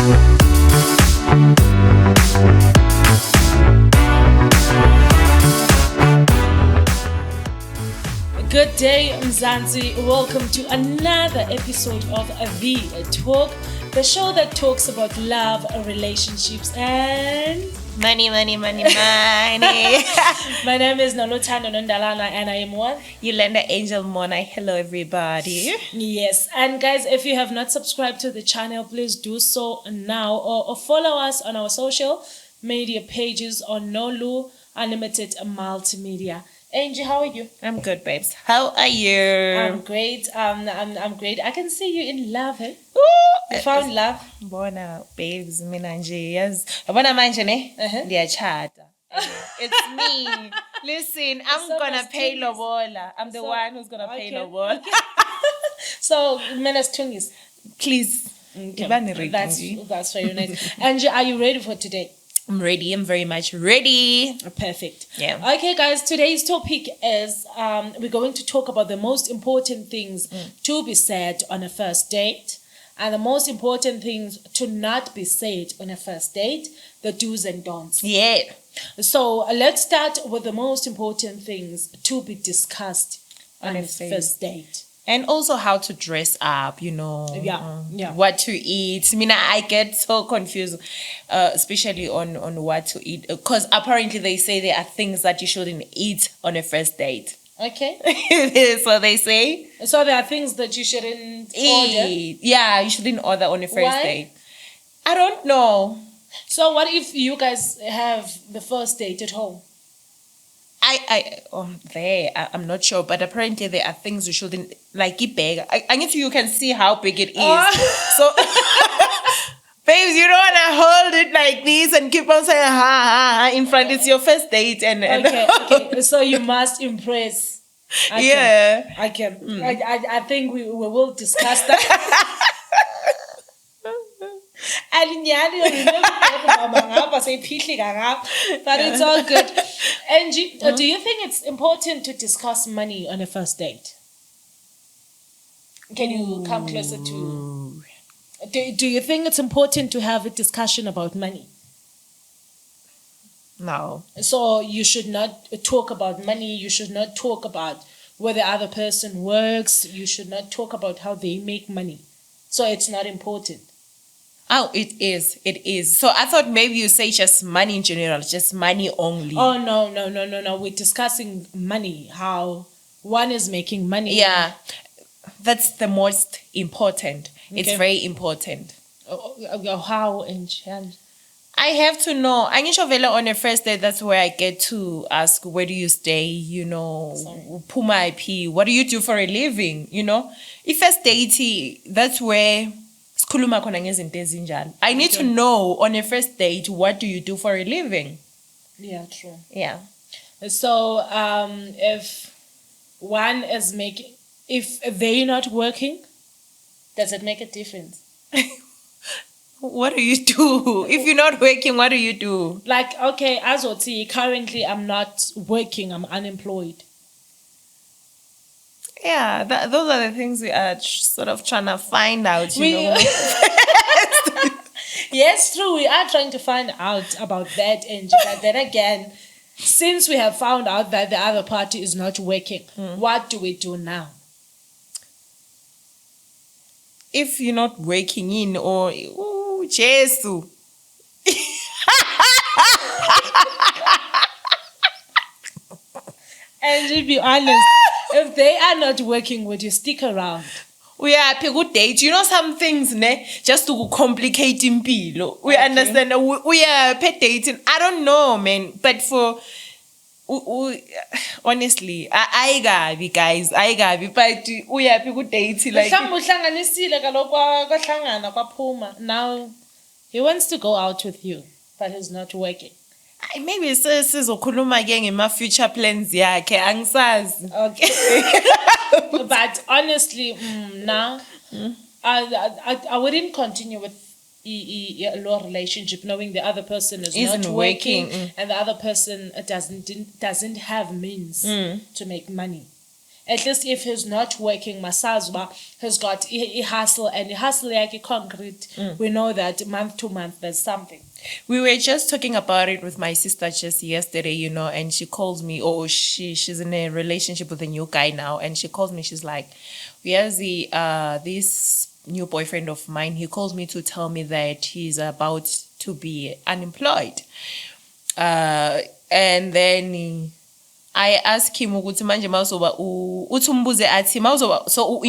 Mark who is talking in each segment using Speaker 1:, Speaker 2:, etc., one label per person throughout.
Speaker 1: Good day, Mzansi. Welcome to another episode of The Talk, the show that talks about love, relationships, and
Speaker 2: money.
Speaker 1: My name is Noluthando, Nondalana, and I am what?
Speaker 2: Yolanda Angel Mona. Hello, everybody.
Speaker 1: Yes, and guys, if you have not subscribed to the channel, please do so now, or follow us on our social media pages on Nolu Unlimited Multimedia. Angie, how are you?
Speaker 2: I'm good, babes. How are you?
Speaker 1: I'm great. I'm great. I can see you in love, eh? You found love?
Speaker 2: Bona, babes, mina nje, yes. Bona manje ne? Ndiyachata. It's me. Listen, I'm gonna pay lobola. I'm the one who's gonna pay lobola.
Speaker 1: So, menas tungis.
Speaker 2: Please.
Speaker 1: Okay. That's very nice. Angie, are you ready for today?
Speaker 2: I'm ready. I'm very much ready.
Speaker 1: Perfect.
Speaker 2: Yeah.
Speaker 1: Okay, guys, today's topic is we're going to talk about the most important things to be said on a first date and the most important things to not be said on a first date, the do's and don'ts.
Speaker 2: Yeah.
Speaker 1: So let's start with the most important things to be discussed on a first date.
Speaker 2: And also how to dress up, you know.
Speaker 1: Yeah.
Speaker 2: What to eat. I mean, I get so confused, especially on what to eat. Because apparently they say there are things that you shouldn't eat on a first date.
Speaker 1: Okay.
Speaker 2: So they say.
Speaker 1: So there are things that you shouldn't order?
Speaker 2: Yeah, you shouldn't order on a first date. I don't know.
Speaker 1: So what if you guys have the first date at home?
Speaker 2: I'm not sure, but apparently there are things you shouldn't, like it big. I need to, you can see how big it is. So, babes, you don't want to hold it like this and keep on saying ha in front. It's your first date, and
Speaker 1: okay. So you must impress. I can. I think we will discuss that. But it's all good. Angie, do you think it's important to discuss money on a first date? Can you come closer to... Do you think it's important to have a discussion about money?
Speaker 2: No.
Speaker 1: So you should not talk about money. You should not talk about where the other person works. You should not talk about how they make money. So it's not important.
Speaker 2: Oh, it is. So I thought maybe you say just money in general, just money only.
Speaker 1: Oh, no. We're discussing money, how one is making money.
Speaker 2: Yeah, that's the most important. Okay. It's very important.
Speaker 1: How and
Speaker 2: I have to know. I need on a first date, that's where I get to ask, where do you stay? You know, Puma IP, what do you do for a living? You know, if first date, that's where... I need to know on a first date, what do you do for a living?
Speaker 1: Yeah, true.
Speaker 2: Yeah.
Speaker 1: So if one is if they're not working, does it make a difference?
Speaker 2: What do you do? If you're not working, what do you do?
Speaker 1: Like, okay, as I see, currently I'm not working, I'm unemployed.
Speaker 2: Yeah, those are the things we are sort of trying to find out, you know.
Speaker 1: Yes, true. We are trying to find out about that. But then again, since we have found out that the other party is not working, what do we do now?
Speaker 2: If you're not working in or... Oh, Jesus.
Speaker 1: And to be honest, if they are not working, would you stick around?
Speaker 2: We are a good date. You know some things, ne? Just to complicate impilo. We understand. We are pet dating. I don't know, man. But for honestly, I gabi guys. I gabi. But we are a good dating. Like
Speaker 1: now, he wants to go out with you, but he's not working.
Speaker 2: Maybe sizokhuluma ke ngema future plans yakhe angisazi.
Speaker 1: Okay. But honestly, now I wouldn't continue with a low relationship knowing the other person is not working and the other person doesn't have means to make money. At least if he's not working, Masazwa has got a hustle, and the hustle like a concrete. We know that month to month there's something.
Speaker 2: We were just talking about it with my sister just yesterday, and she calls me, she's in a relationship with a new guy now, and she calls me, she's like, here's this new boyfriend of mine, he calls me to tell me that he's about to be unemployed. And then I ask him ukuthi manje mawuzoba uthi umbuze athi mawuzoba so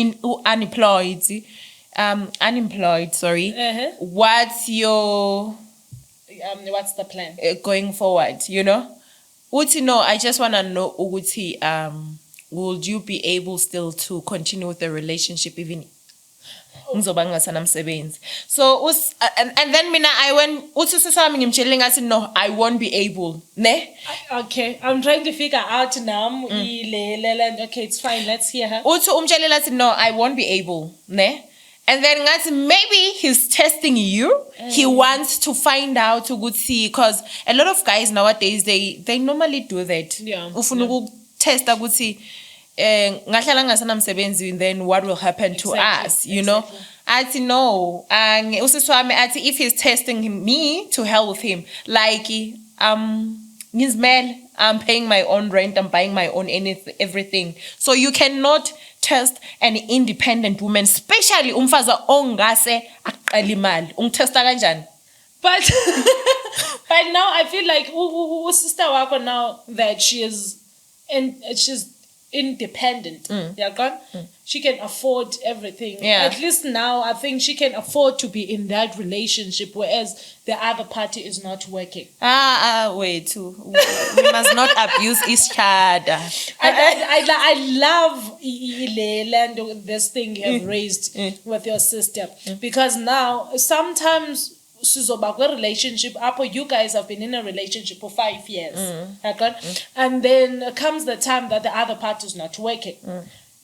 Speaker 2: unemployed, sorry. What's
Speaker 1: the plan
Speaker 2: going forward, Uthi no, I just want to know ukuthi would you be able still to continue with the relationship even ngizoba ngingasanamsebenzi. So and then mina I went uthi sisami ngimtshela ngathi no, I won't be able, ne?
Speaker 1: Okay, I'm trying to figure out now. Okay, it's fine, let's hear her.
Speaker 2: Uthi umtshelela ngathi no, I won't be able, ne? And then ngathi maybe he's testing you. He wants to find out ukuthi, because a lot of guys nowadays they normally do that.
Speaker 1: Yeah.
Speaker 2: Ufuna ukutesta ukuthi ngahlala ngasanamsebenzi, then what will happen to us, Athi no, usisi wami athi if he's testing me, to hell with him. Like ngizimele, I'm paying my own rent, I'm buying my own everything. So you cannot test an independent woman, especially umfaza ongase aqala imali. Ungitesta kanjani?
Speaker 1: But now I feel like sister wako now that she's independent. She can afford everything. At least now I think she can afford to be in that relationship, whereas the other party is not working.
Speaker 2: Wait, we must not abuse each other.
Speaker 1: I love this thing you have raised with your sister, because now sometimes relationship, you guys have been in a relationship for 5 years, and then comes the time that the other part is not working.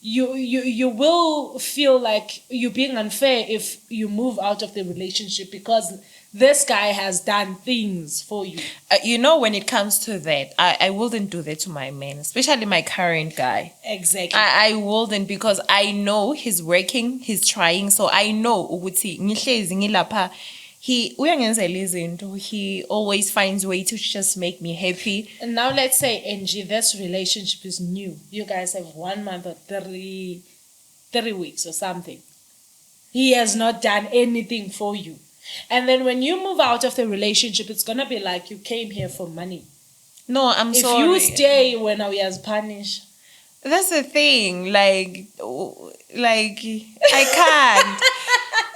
Speaker 1: You will feel like you're being unfair if you move out of the relationship because this guy has done things for you.
Speaker 2: When it comes to that, I wouldn't do that to my man, especially my current guy.
Speaker 1: Exactly.
Speaker 2: I wouldn't, because I know he's working, he's trying, so I know ukuthi ngihlezi ngilapha. He always finds a way to just make me happy.
Speaker 1: And now let's say, Angie, this relationship is new. You guys have 1 month or 30 weeks or something. He has not done anything for you. And then when you move out of the relationship, it's going to be like you came here for money.
Speaker 2: No, I'm sorry.
Speaker 1: If you stay when I was punished.
Speaker 2: That's the thing. Like I can't.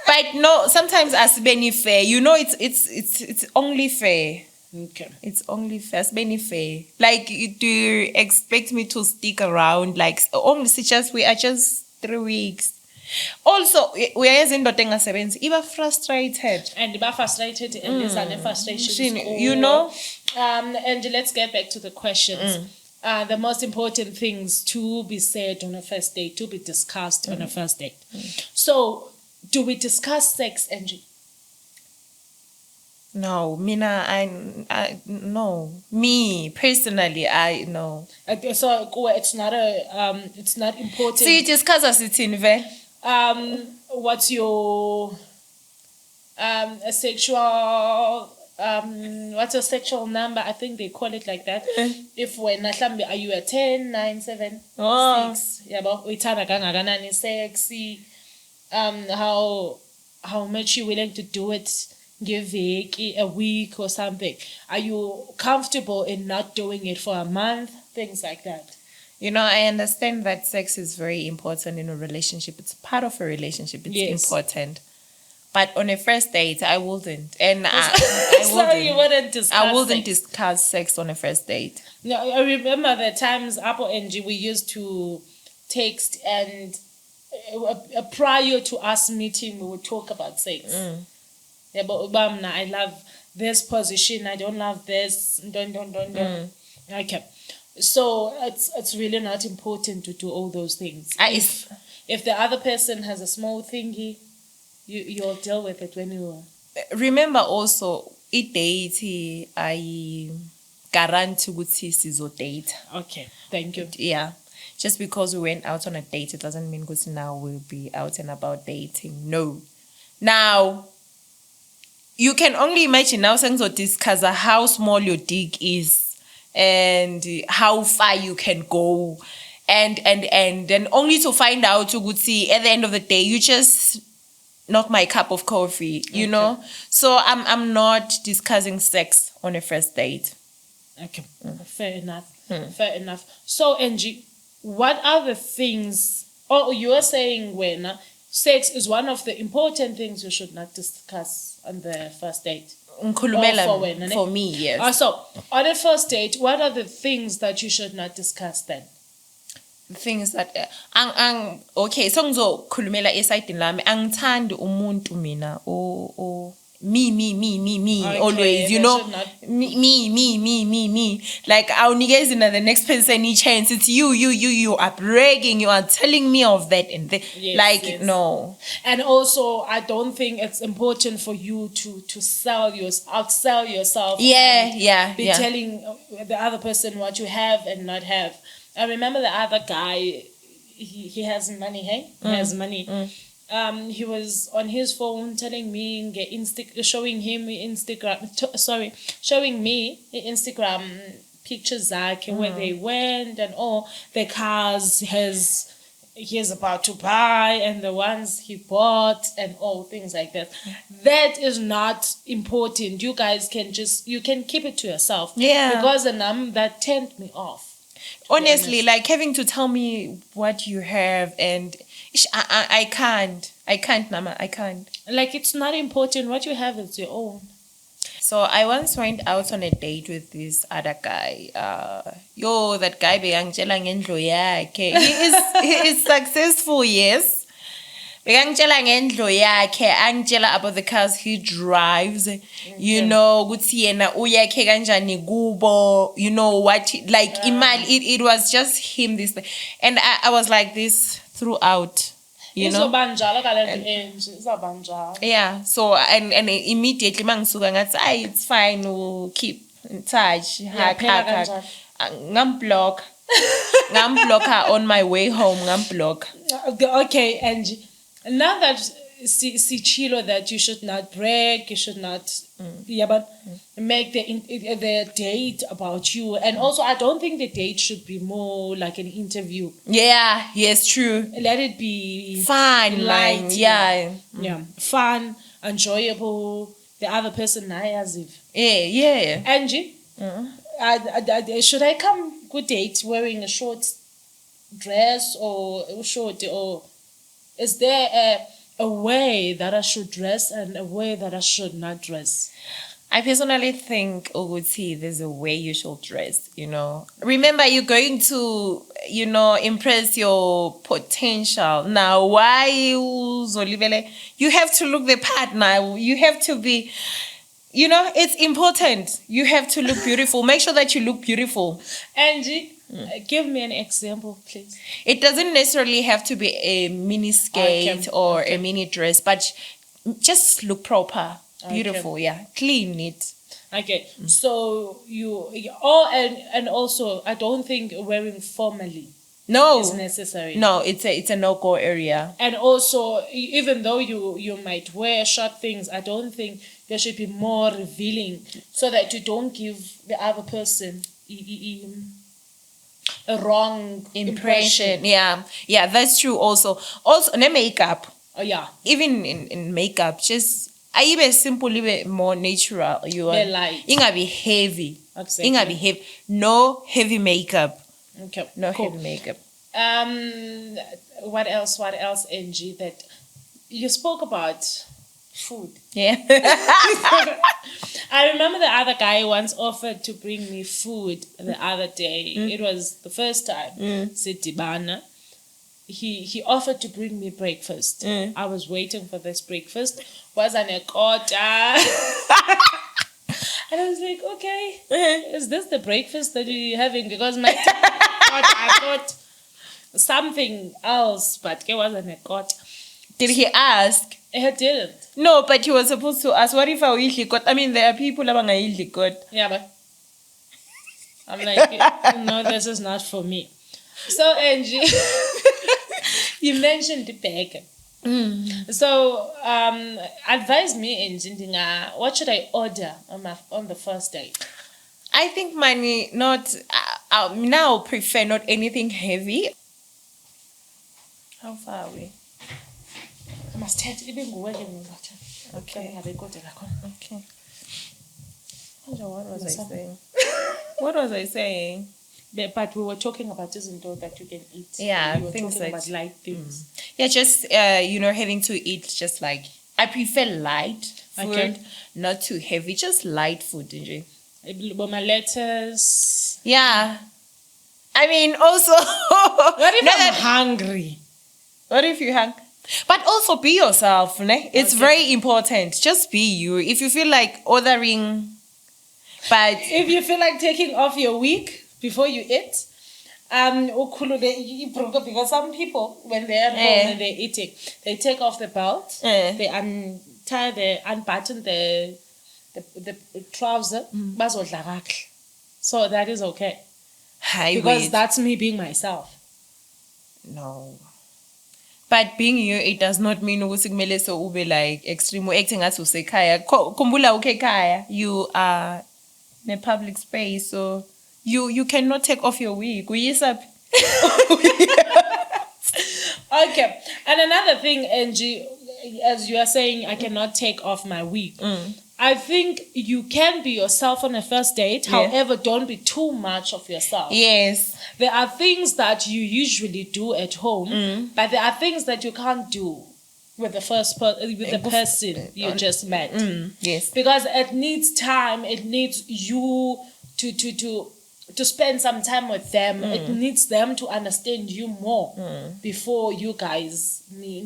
Speaker 2: But no, sometimes as beni fair, it's only fair.
Speaker 1: Okay.
Speaker 2: It's only fair. As beni fair. Like, do you expect me to stick around? Like, we are just 3 weeks. Also, we are in Dotenga Sevens. Iba frustrated.
Speaker 1: And frustrated, and there's an frustration. And let's get back to the questions. The most important things to be said on a first date, to be discussed on a first date. So, do we discuss sex, Angie?
Speaker 2: No, Mina, no. Me personally, I no.
Speaker 1: So it's not important.
Speaker 2: So you discuss as it's in ve.
Speaker 1: What's your a sexual what's a sexual number? I think they call it like that. If when are you a 10, 9, 7, 6? Yeah, but we turn sexy. How much you willing to do it, give a week or something? Are you comfortable in not doing it for a month? Things like that.
Speaker 2: I understand that sex is very important in a relationship. It's part of a relationship. It's important. But on a first date, I wouldn't. And I wouldn't.
Speaker 1: Sorry, you wouldn't discuss
Speaker 2: I wouldn't discuss sex on a first date.
Speaker 1: No, I remember the times Apple and G, we used to text, and prior to us meeting, we would talk about sex. Yeah, but I love this position. I don't love this. Don't. Okay. So it's really not important to do all those things. If the other person has a small thingy, you'll deal with it when you
Speaker 2: remember also date I guarantee ukuthi sizo date.
Speaker 1: Okay, thank you.
Speaker 2: Yeah. just because we went out on a date, it doesn't mean because now we'll be out and about dating. No. Now, you can only imagine now saying so discuss how small your dick is and how far you can go. And then only to find out you would see at the end of the day, you just not my cup of coffee, you know? So I'm not discussing sex on a first date.
Speaker 1: Okay. Fair enough. Fair enough. So Angie, what are the things you are saying when sex is one of the important things you should not discuss on the first date?
Speaker 2: For me, yes.
Speaker 1: So on a first date, what are the things that you should not discuss then?
Speaker 2: Things that okay, so ngizokhulumela esayidini lami angithandi umuntu mina me
Speaker 1: Okay,
Speaker 2: always, you know, me like I'll negate the next person any chance. It's you are bragging, you are telling me of that and that. Yes. No.
Speaker 1: And also I don't think it's important for you to outsell yourself. Be telling the other person what you have and not have. I remember the other guy, he has money, hey? He has money. He was on his phone telling me, showing me Instagram pictures where they went and all the cars he's about to buy and the ones he bought and all things like that. That is not important. You guys you can keep it to yourself.
Speaker 2: Yeah.
Speaker 1: Because that turned me off.
Speaker 2: Honestly, like having to tell me what you have and I can't, Mama, I can't.
Speaker 1: Like it's not important. What you have is your own.
Speaker 2: So I once went out on a date with this other guy. That guy bekangitshela ngendlu yakhe. He is successful, yes. Bekangitshela ngendlu yakhe, angitshela about the cars he drives. You know, ukuthi yena uyakhe kanjani kubo. You know what? Like imali, it was just him this thing. And I was like this throughout. You know? Yeah, so and immediately it's fine, we'll keep in touch. Block her on my way home. Block.
Speaker 1: Okay, Angie. Now that see Chilo that you should not brag, you should not make the date about you. And also I don't think the date should be more like an interview.
Speaker 2: Yeah, yes, true.
Speaker 1: Let it be
Speaker 2: fun,
Speaker 1: light.
Speaker 2: Yeah.
Speaker 1: Fun, enjoyable. The other person as if.
Speaker 2: Yeah.
Speaker 1: Angie, should I come good date wearing a short dress or short, or is there a way that I should dress and a way that I should not dress?
Speaker 2: I personally think, there's a way you should dress, you know. Remember, you're going to, you know, impress your potential. Now, why you have to look the part now. You have to be, you know, it's important. You have to look beautiful. Make sure that you look beautiful.
Speaker 1: Angie, give me an example, please.
Speaker 2: It doesn't necessarily have to be a mini skirt or a mini dress, but just look proper, beautiful, clean, neat.
Speaker 1: Okay, so and also I don't think wearing formally is necessary.
Speaker 2: No, it's a no-go area.
Speaker 1: And also, even though you might wear short things, I don't think there should be more revealing so that you don't give the other person a wrong impression.
Speaker 2: Yeah, that's true. Also, no makeup.
Speaker 1: Oh yeah.
Speaker 2: Even in makeup, just I simple, more natural. You are
Speaker 1: light.
Speaker 2: Inga be heavy.
Speaker 1: Exactly.
Speaker 2: Inga be heavy. No heavy makeup.
Speaker 1: Okay.
Speaker 2: No heavy makeup.
Speaker 1: What else, Angie? That you spoke about food.
Speaker 2: Yeah.
Speaker 1: I remember the other guy once offered to bring me food the other day. It was the first time. Sidibana. He offered to bring me breakfast. I was waiting for this breakfast. Was an ekota. And I was like, okay, is this the breakfast that you're having? Because I thought something else, but it wasn't a ekota.
Speaker 2: Did he ask?
Speaker 1: He didn't.
Speaker 2: No, but he was supposed to ask, what if I eat likot? I mean, there are people who don't eat likot.
Speaker 1: Yeah, but I'm like, no, this is not for me. So Angie, you mentioned the bag. So advise me, Angie, what should I order on the first date?
Speaker 2: I think money not now prefer not anything heavy. How far away?
Speaker 1: I must have even working.
Speaker 2: Okay.
Speaker 1: Okay.
Speaker 2: Okay. What was I saying? What was I saying?
Speaker 1: But we were talking about isn't all that you can eat.
Speaker 2: Yeah,
Speaker 1: we were
Speaker 2: things
Speaker 1: talking
Speaker 2: like
Speaker 1: about light things.
Speaker 2: Yeah, just having to eat just like I prefer light food,
Speaker 1: Okay.
Speaker 2: not too heavy, just light food, DJ.
Speaker 1: But my lettuce.
Speaker 2: Yeah. I mean also
Speaker 1: What if
Speaker 2: No,
Speaker 1: I'm hungry?
Speaker 2: what if you hang? But also be yourself, ne? It's
Speaker 1: Okay.
Speaker 2: very important. Just be you. If you feel like ordering, but
Speaker 1: If you feel like taking off your wig before you eat, because some people when they're at home and they're eating, they take off the belt, they unbutton the trouser, bazodla kahle. So that is okay. Because that's me being myself.
Speaker 2: No. But being you, it does not mean ukuthi kumele so ube like extreme acting as usekhaya. Kumbula ukekhaya. You are in a public space, so you cannot take off your wig. Uyisa.
Speaker 1: Okay. And another thing, Angie, as you are saying, I cannot take off my wig. I think you can be yourself on a first date.
Speaker 2: Yeah.
Speaker 1: However, don't be too much of yourself.
Speaker 2: Yes.
Speaker 1: There are things that you usually do at home, but there are things that you can't do with the person you just met.
Speaker 2: Yes.
Speaker 1: Because it needs time. It needs you to spend some time with them. It needs them to understand you more before you guys make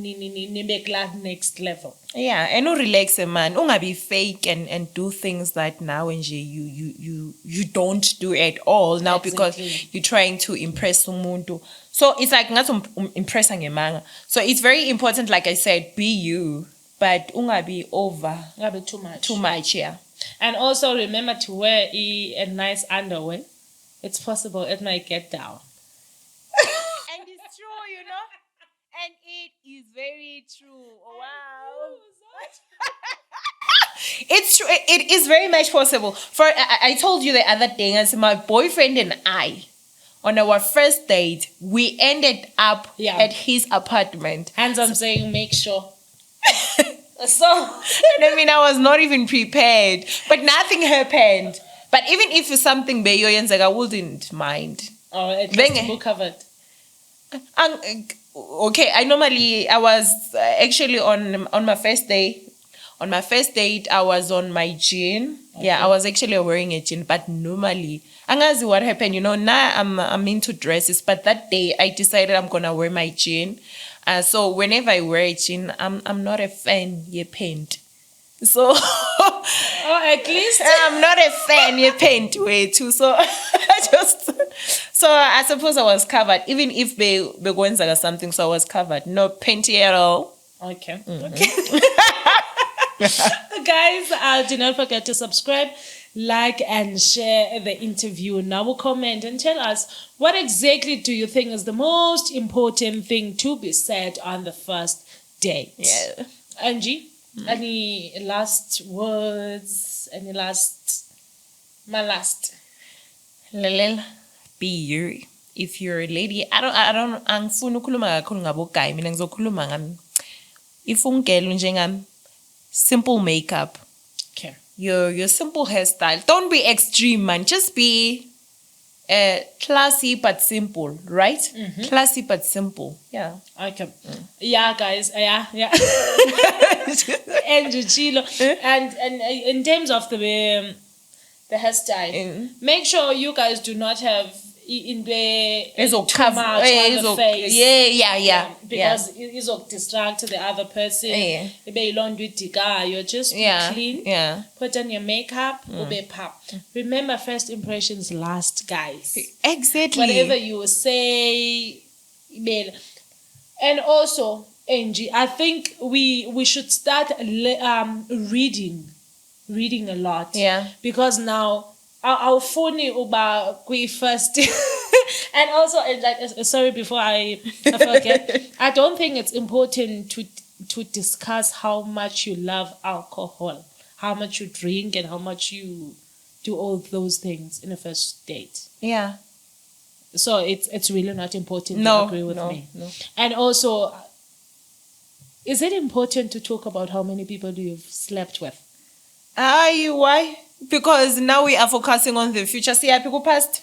Speaker 1: that next level.
Speaker 2: Yeah, and no relax, man. Ungabi fake and do things that now and you don't do at all now because you're trying to impress umuntu. So it's like not impressing ngemanga. So it's very important, like I said, be you, but ungabi over.
Speaker 1: Ungabi too much.
Speaker 2: Too much, yeah.
Speaker 1: And also remember to wear a nice underwear. It's possible it might get down.
Speaker 2: And it's true, you know. And it is very true. Wow. It's true. It is very much possible. I told you the other day, as my boyfriend and I, on our first date, we ended up at his apartment.
Speaker 1: Hands on saying, make sure. So,
Speaker 2: I mean, I was not even prepared, but nothing happened. But even if it's something Beyo Yenzeg, I wouldn't mind.
Speaker 1: Oh, it was book covered.
Speaker 2: Okay, I was actually on my first day. On my first date, I was on my jean. Okay. Yeah, I was actually wearing a jean, but normally, angazi what happened, now I'm into dresses, but that day I decided I'm gonna wear my jean. So whenever I wear a jean, I'm not a fan of paint. So
Speaker 1: at least
Speaker 2: I'm not a fan of paint way too. So I suppose I was covered. Even if they going or something, so I was covered. No painty at all.
Speaker 1: Okay. Okay. Guys, do not forget to subscribe, like, and share the interview. Now we'll comment and tell us what exactly do you think is the most important thing to be said on the first date.
Speaker 2: Yeah.
Speaker 1: Angie, any last words? My last.
Speaker 2: Lelel, be you. If you're a lady, angifuni ukukhuluma kakhulu ngabo guy, mina ngizokhuluma ngami. If ungelo njengami, simple makeup.
Speaker 1: Okay.
Speaker 2: Your simple hairstyle. Don't be extreme, man. Just be classy but simple, right? Mm-hmm. Classy but simple. Yeah.
Speaker 1: Okay. Yeah, guys. Yeah. And Chilo. And in terms of the hairstyle, make sure you guys do not have in the too much on the face.
Speaker 2: Yeah.
Speaker 1: Because it's will distract the other person.
Speaker 2: Yeah.
Speaker 1: You're just clean. Yeah. Put on your makeup. Remember, first impressions last, guys.
Speaker 2: Exactly.
Speaker 1: Whatever you say. And also, Angie, I think we should start reading a lot.
Speaker 2: Yeah.
Speaker 1: Because now our phone uba kwi first And also, sorry, before I forget, I don't think it's important to discuss how much you love alcohol, how much you drink, and how much you do all those things in a first date.
Speaker 2: Yeah.
Speaker 1: So it's really not important to
Speaker 2: No,
Speaker 1: agree with
Speaker 2: no,
Speaker 1: me.
Speaker 2: no.
Speaker 1: And also, is it important to talk about how many people you've slept with?
Speaker 2: Why? Because now we are focusing on the future. See, happy past.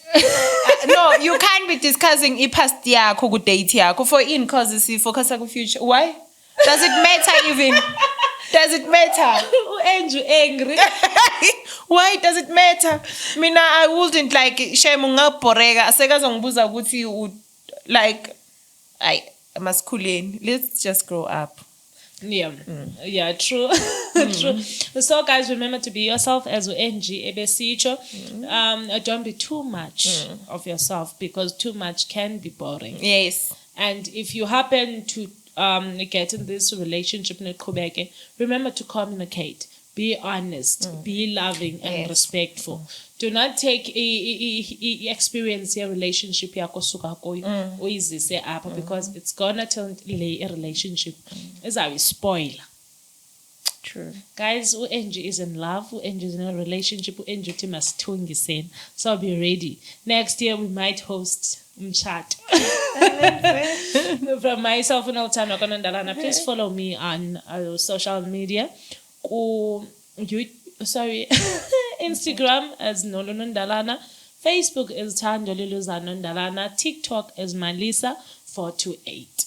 Speaker 2: No, you can't be discussing past yakho ku date yakho for cause you focus on the future. Why? Does it matter even? Does it matter?
Speaker 1: Andrew angry.
Speaker 2: Why does it matter? Mina, I wouldn't like shame ngaboreka. Asekazongibuza ukuthi like I masculine. Let's just grow up.
Speaker 1: Yeah, yeah, true, true. So, guys, remember to be yourself as NG ebesicho. Don't be too much of yourself, because too much can be boring.
Speaker 2: Yes.
Speaker 1: And if you happen to get in this relationship, remember to communicate. Be honest, be loving and respectful. Do not take experience your relationship because it's gonna turn a relationship as I will spoil.
Speaker 2: True.
Speaker 1: Guys, Angie is in love, Angie is in a relationship, Angie must tungi. So be ready. Next year we might host chat. From myself and Nondalana, please follow me on social media. Instagram as Nondalana, Facebook is Nondalana, TikTok is Malisa428.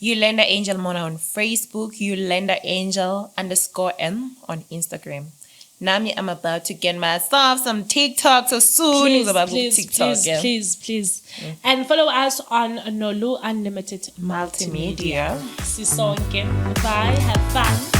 Speaker 2: Yolanda Angel Mona on Facebook, Yolanda Angel _M on Instagram. Nami, I'm about to get myself some TikTok so soon. Please.
Speaker 1: And follow us on Nolu Unlimited Multimedia.
Speaker 2: Multimedia.
Speaker 1: Sisonke. Bye. Have fun.